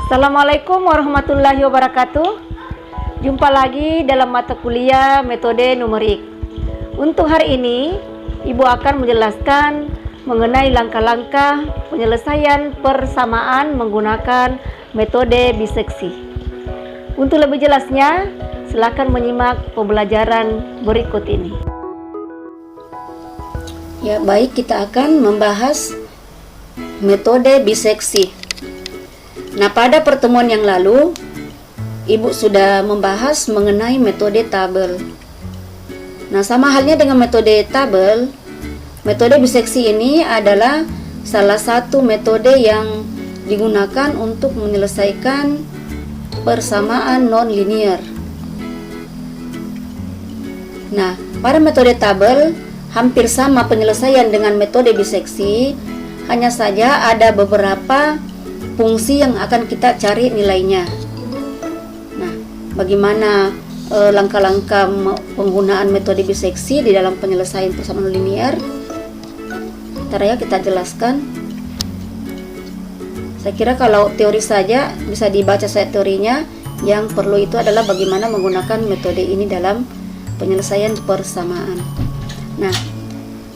Assalamualaikum warahmatullahi wabarakatuh. Jumpa lagi dalam mata kuliah metode numerik. Untuk hari ini, Ibu akan menjelaskan mengenai langkah-langkah penyelesaian persamaan menggunakan metode biseksi. Untuk lebih jelasnya, silakan menyimak pembelajaran berikut ini. Ya, baik, kita akan membahas metode biseksi. Nah, pada pertemuan yang lalu, Ibu sudah membahas mengenai metode tabel. Nah, sama halnya dengan metode tabel, metode biseksi ini adalah salah satu metode yang digunakan untuk menyelesaikan persamaan non-linear. Nah, pada metode tabel hampir sama penyelesaian dengan metode biseksi, hanya saja ada beberapa fungsi yang akan kita cari nilainya. Nah, bagaimana langkah-langkah penggunaan metode biseksi di dalam penyelesaian persamaan linear? Ntar ya kita jelaskan. Saya kira kalau teori saja bisa dibaca saya teorinya. Yang perlu itu adalah bagaimana menggunakan metode ini dalam penyelesaian persamaan. Nah,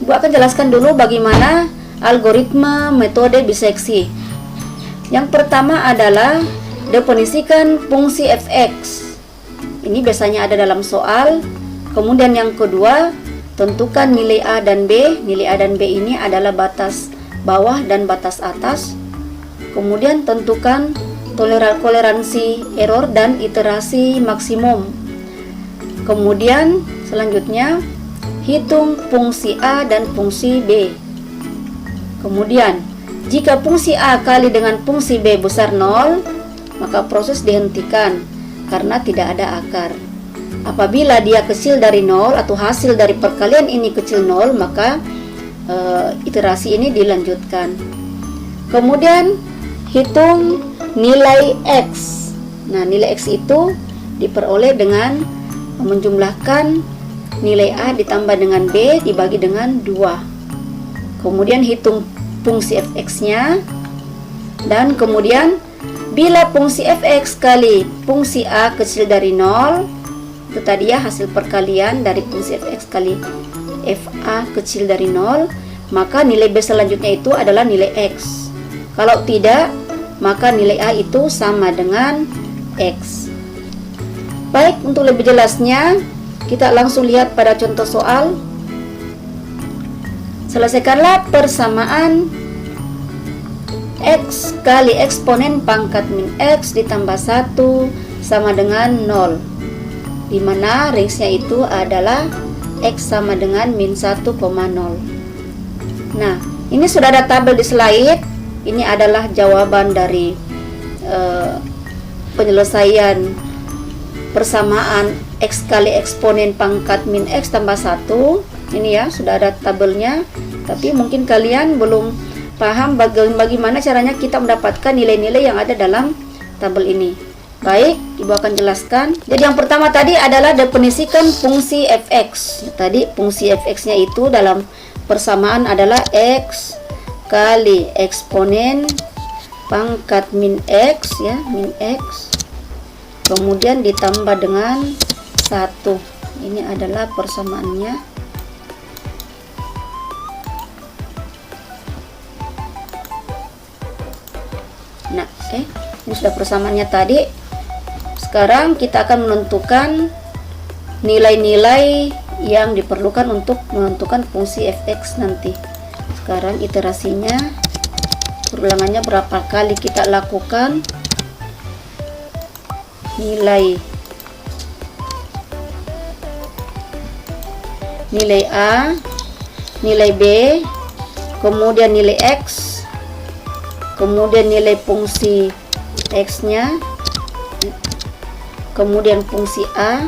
Ibu akan jelaskan dulu bagaimana algoritma metode biseksi. Yang pertama adalah definisikan fungsi fx. Ini biasanya ada dalam soal. Kemudian yang kedua, tentukan nilai A dan B. Nilai A dan B ini adalah batas bawah dan batas atas. Kemudian tentukan toleransi error dan iterasi maksimum. Kemudian selanjutnya hitung fungsi A dan fungsi B. Kemudian jika fungsi A kali dengan fungsi B besar 0, maka proses dihentikan karena tidak ada akar. Apabila dia kecil dari 0 atau hasil dari perkalian ini kecil 0, maka iterasi ini dilanjutkan. Kemudian hitung nilai X. Nah, nilai X itu diperoleh dengan menjumlahkan nilai A ditambah dengan B dibagi dengan 2. Kemudian hitung fungsi fx-nya, dan kemudian bila fungsi fx kali fungsi A kecil dari 0, itu tadi ya hasil perkalian dari fungsi fx kali fa kecil dari 0, maka nilai B selanjutnya itu adalah nilai x. Kalau tidak, maka nilai A itu sama dengan x. Baik, untuk lebih jelasnya kita langsung lihat pada contoh soal. Selesaikanlah persamaan X kali eksponen pangkat min X ditambah 1 sama dengan 0, di mana range-nya itu adalah X sama dengan min 1,0. Nah, ini sudah ada tabel di slide. Ini adalah jawaban dari penyelesaian persamaan X kali eksponen pangkat min X tambah 1. Ini ya, sudah ada tabelnya. Tapi mungkin kalian belum paham bagaimana caranya kita mendapatkan nilai-nilai yang ada dalam tabel ini. Baik, Ibu akan jelaskan. Jadi yang pertama tadi adalah definisikan fungsi fx. Tadi fungsi fx-nya itu dalam persamaan adalah X kali eksponen pangkat min X ya, min X. Kemudian ditambah dengan 1. Ini adalah persamaannya. Nah, ini sudah persamaannya tadi. Sekarang kita akan menentukan nilai-nilai yang diperlukan untuk menentukan fungsi fx nanti. Sekarang iterasinya, perulangannya berapa kali kita lakukan. Nilai A, nilai B, kemudian nilai X, kemudian nilai fungsi X-nya, kemudian fungsi A,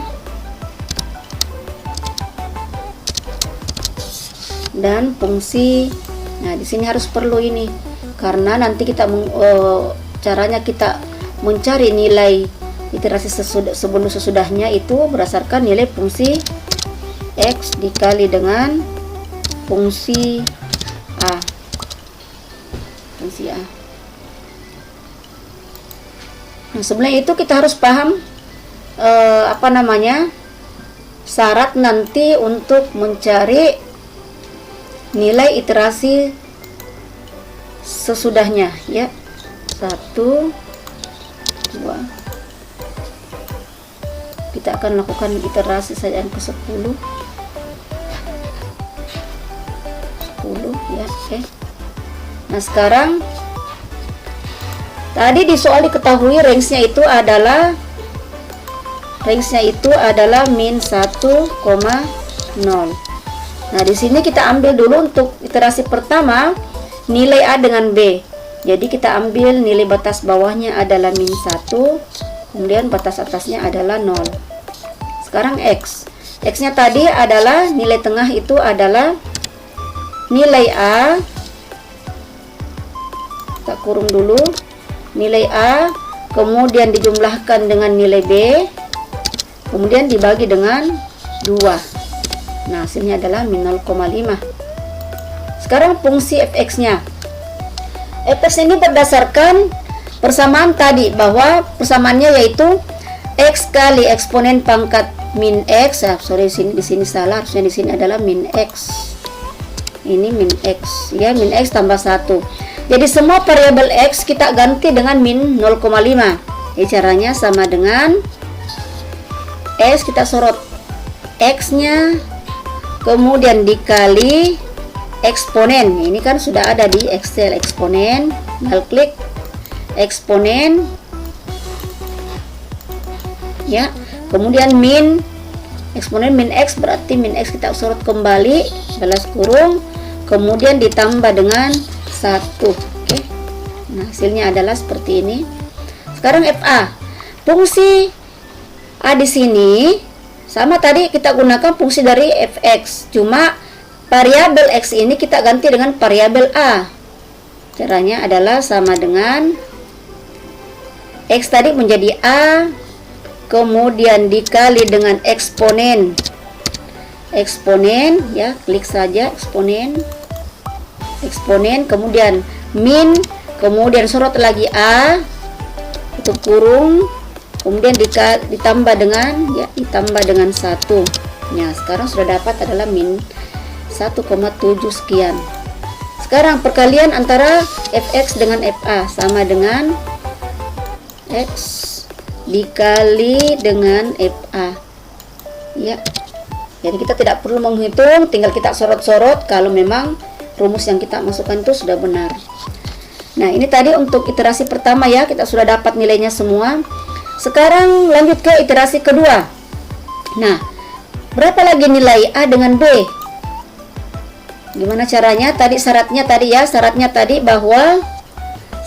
dan fungsi. Nah, di sini harus perlu ini karena nanti kita caranya kita mencari nilai iterasi sesudahnya itu berdasarkan nilai fungsi X dikali dengan fungsi A. Nah, sebelum itu kita harus paham syarat nanti untuk mencari nilai iterasi sesudahnya ya. 1, 2. Kita akan lakukan iterasi saja yang ke 10 ya. Oke. Nah, sekarang tadi di soal diketahui range-nya itu adalah min 1,0. Nah, di sini kita ambil dulu untuk iterasi pertama nilai A dengan B. Jadi kita ambil nilai batas bawahnya adalah min 1, kemudian batas atasnya adalah 0. Sekarang X. X-nya tadi adalah nilai tengah itu adalah nilai A. Kita kurung dulu. Nilai A kemudian dijumlahkan dengan nilai B, kemudian dibagi dengan 2. Nah, hasilnya adalah min 0,5. Sekarang fungsi fx-nya. Fx ini berdasarkan persamaan tadi, bahwa persamaannya yaitu x kali eksponen pangkat min x. Di sini salah, harusnya di sini adalah min x. Ini min x ya, min x tambah 1. Jadi semua variabel x kita ganti dengan min 0,5. Jadi caranya sama dengan x, kita sorot x-nya, kemudian dikali eksponen. Ini kan sudah ada di Excel, eksponen, tinggal klik eksponen ya, kemudian min eksponen min x, berarti min x kita sorot kembali, balas kurung, kemudian ditambah dengan 1. Oke. Nah, hasilnya adalah seperti ini. Sekarang FA. Fungsi A di sini sama tadi kita gunakan fungsi dari fx, cuma variabel x ini kita ganti dengan variabel A. Caranya adalah sama dengan x tadi menjadi A, kemudian dikali dengan eksponen ya, klik saja eksponen, kemudian min, kemudian sorot lagi A, itu kurung, kemudian ditambah dengan 1. Nah, sekarang sudah dapat adalah min 1,7 sekian. Sekarang perkalian antara fx dengan fa sama dengan x dikali dengan fa ya. Jadi kita tidak perlu menghitung, tinggal kita sorot-sorot kalau memang rumus yang kita masukkan itu sudah benar. Nah, ini tadi untuk iterasi pertama ya, kita sudah dapat nilainya semua. Sekarang lanjut ke iterasi kedua. Nah, berapa lagi nilai A dengan B? Gimana caranya? Tadi syaratnya tadi bahwa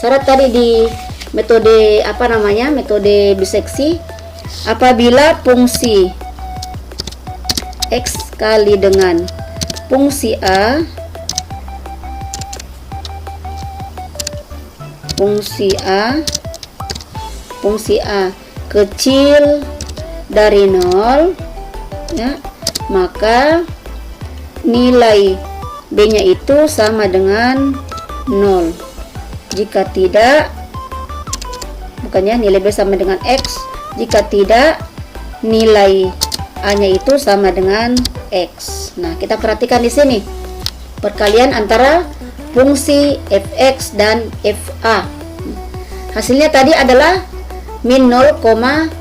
syarat tadi di metode metode biseksi, apabila fungsi x kali dengan fungsi A kecil dari 0 ya, maka nilai B-nya itu sama dengan 0. Jika tidak, nilai B sama dengan X. Jika tidak, nilai A-nya itu sama dengan X. Nah, kita perhatikan di sini perkalian antara fungsi fx dan fa. Hasilnya tadi adalah min 0,30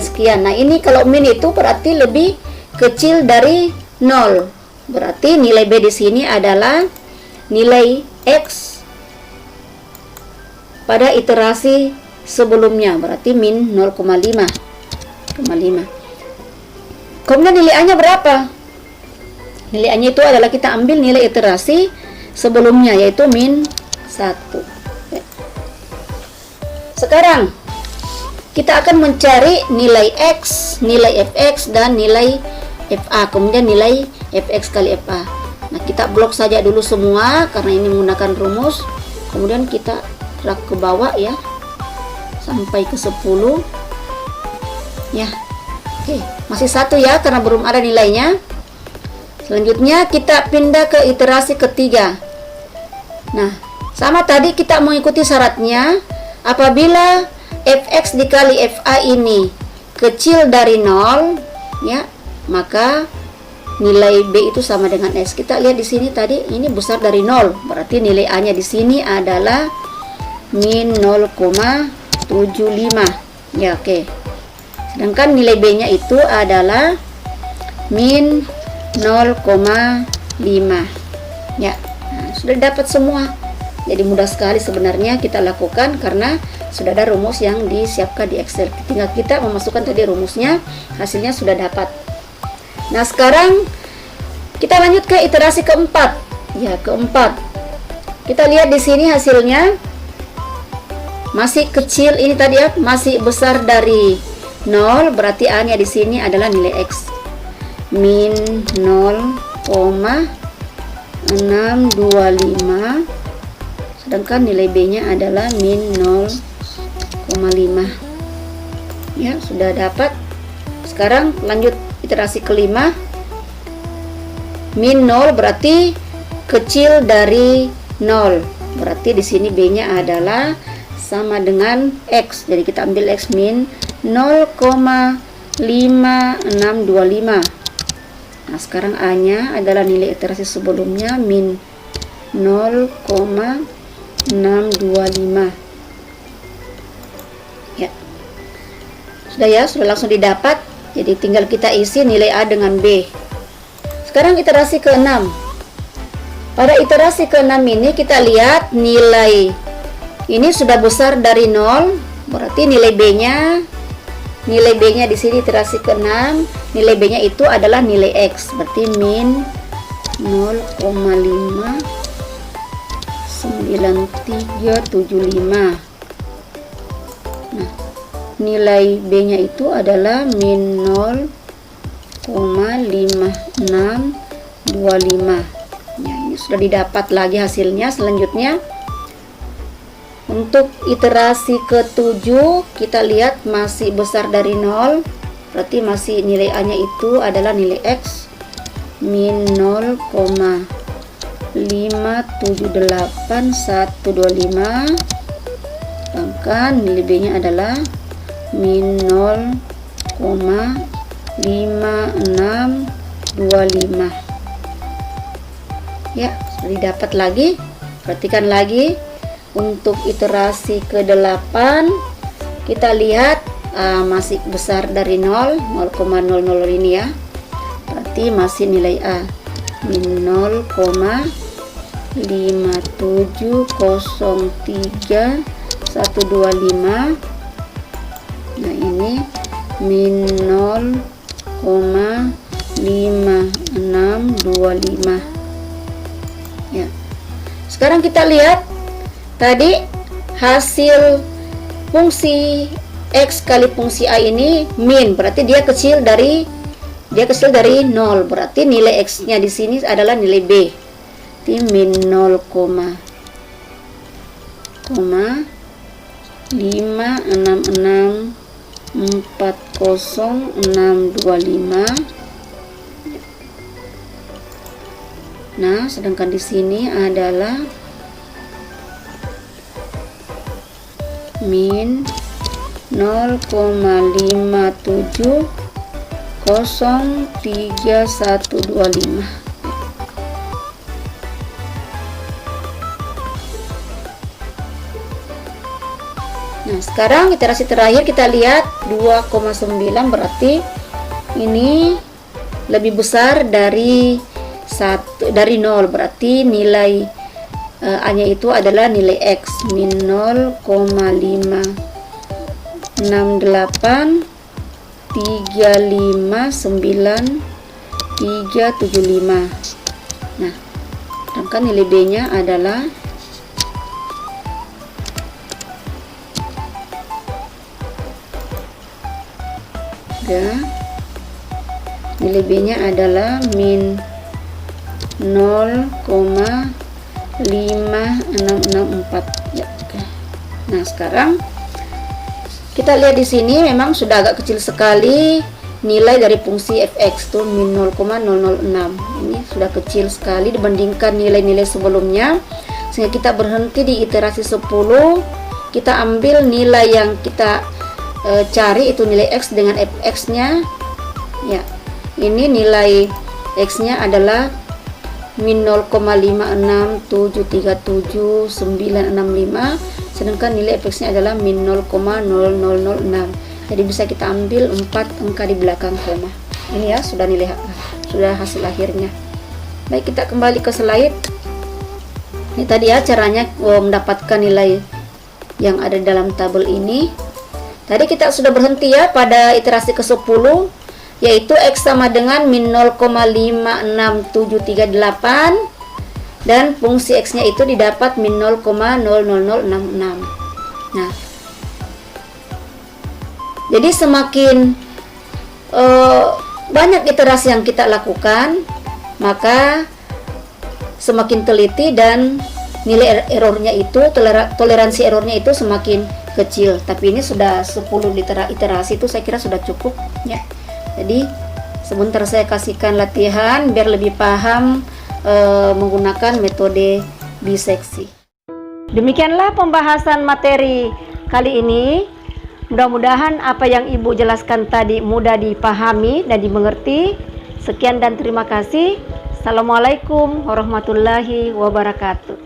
sekian. Nah, ini kalau min itu berarti lebih kecil dari 0. Berarti nilai B di sini adalah nilai X pada iterasi sebelumnya, berarti min 0,5. Kemudian nilai A-nya berapa? Nilai A-nya itu adalah kita ambil nilai iterasi sebelumnya, yaitu min 1. Sekarang kita akan mencari nilai X, nilai fx, dan nilai fa, kemudian nilai fx kali fa. Nah, kita blok saja dulu semua karena ini menggunakan rumus. Kemudian kita drag ke bawah ya, sampai ke 10 ya. Oke, masih 1 ya karena belum ada nilainya. Selanjutnya kita pindah ke iterasi ketiga. Nah, sama tadi kita mengikuti syaratnya, apabila fx dikali fa ini kecil dari 0 ya, maka nilai b itu sama dengan s. Kita lihat di sini tadi ini besar dari 0, berarti nilai a nya di sini adalah min 0,75 ya. Oke, sedangkan nilai b nya itu adalah min 0,5 ya. Nah, sudah dapat semua. Jadi mudah sekali sebenarnya kita lakukan karena sudah ada rumus yang disiapkan di Excel. Tinggal kita memasukkan tadi rumusnya, hasilnya sudah dapat. Nah, sekarang kita lanjut ke iterasi keempat. Ya, keempat. Kita lihat di sini hasilnya masih kecil ini tadi ya, masih besar dari 0, berarti a-nya di sini adalah nilai x min 0,625, sedangkan nilai b-nya adalah min 0,5 ya. Sudah dapat. Sekarang lanjut iterasi kelima. Min 0 berarti kecil dari 0, berarti di sini b-nya adalah sama dengan x. Jadi kita ambil x min 0,5625. Nah, sekarang a-nya adalah nilai iterasi sebelumnya min 0,625 ya. Sudah ya, sudah langsung didapat. Jadi tinggal kita isi nilai a dengan b. Sekarang iterasi ke-6. Pada iterasi ke-6 ini kita lihat nilai ini sudah besar dari 0, berarti nilai b-nya di sini iterasi ke-6, nilai b-nya itu adalah nilai x, berarti min 0,59375. Nah, nilai b-nya itu adalah min 0,5625 ya. Ini sudah didapat lagi hasilnya. Selanjutnya untuk iterasi ke-7 kita lihat masih besar dari 0, berarti masih nilai a nya itu adalah nilai x min 0,578125, sedangkan nilai b nya adalah min 0,5625 ya. Sudah didapat lagi. Perhatikan lagi untuk iterasi ke-8 kita lihat masih besar dari 0,00 ini ya, berarti masih nilai a min 0,5703125. Nah, ini min 0,5625 ya. Sekarang kita lihat tadi hasil fungsi x kali fungsi a ini min, berarti dia kecil dari 0, berarti nilai x nya di sini adalah nilai b, di min 0,566400625. Nah, sedangkan di sini adalah min 0,570125. Nah, sekarang iterasi terakhir kita lihat 2,9, berarti ini lebih besar dari 0, berarti nilai a nya itu adalah nilai x min 0,568359375. Nah, sedangkan nilai b nya adalah nilai b nya adalah min 0,5664 ya. Oke. Nah, sekarang kita lihat di sini memang sudah agak kecil sekali nilai dari fungsi fx itu min 0,006. Ini sudah kecil sekali dibandingkan nilai-nilai sebelumnya, sehingga kita berhenti di iterasi 10 kita ambil nilai yang kita cari, itu nilai X dengan fx-nya. Ya, ini nilai X-nya adalah min 0,56737,965, sedangkan nilai fx-nya adalah min 0,0006. Jadi bisa kita ambil 4 angka di belakang koma. Ini ya sudah sudah hasil akhirnya. Baik, kita kembali ke slide. Ini tadi ya caranya mendapatkan nilai yang ada dalam tabel ini. Tadi kita sudah berhenti ya pada iterasi ke-10, yaitu X sama dengan min 0,56738 dan fungsi X-nya itu didapat min 0,00066. Nah, jadi semakin banyak iterasi yang kita lakukan, maka semakin teliti dan nilai errornya itu, toleransi errornya itu semakin kecil. Tapi ini sudah 10 iterasi, itu saya kira sudah cukup ya. Jadi sebentar saya kasihkan latihan biar lebih paham menggunakan metode biseksi. Demikianlah pembahasan materi kali ini. Mudah-mudahan apa yang Ibu jelaskan tadi mudah dipahami dan dimengerti. Sekian dan terima kasih. Assalamualaikum warahmatullahi wabarakatuh.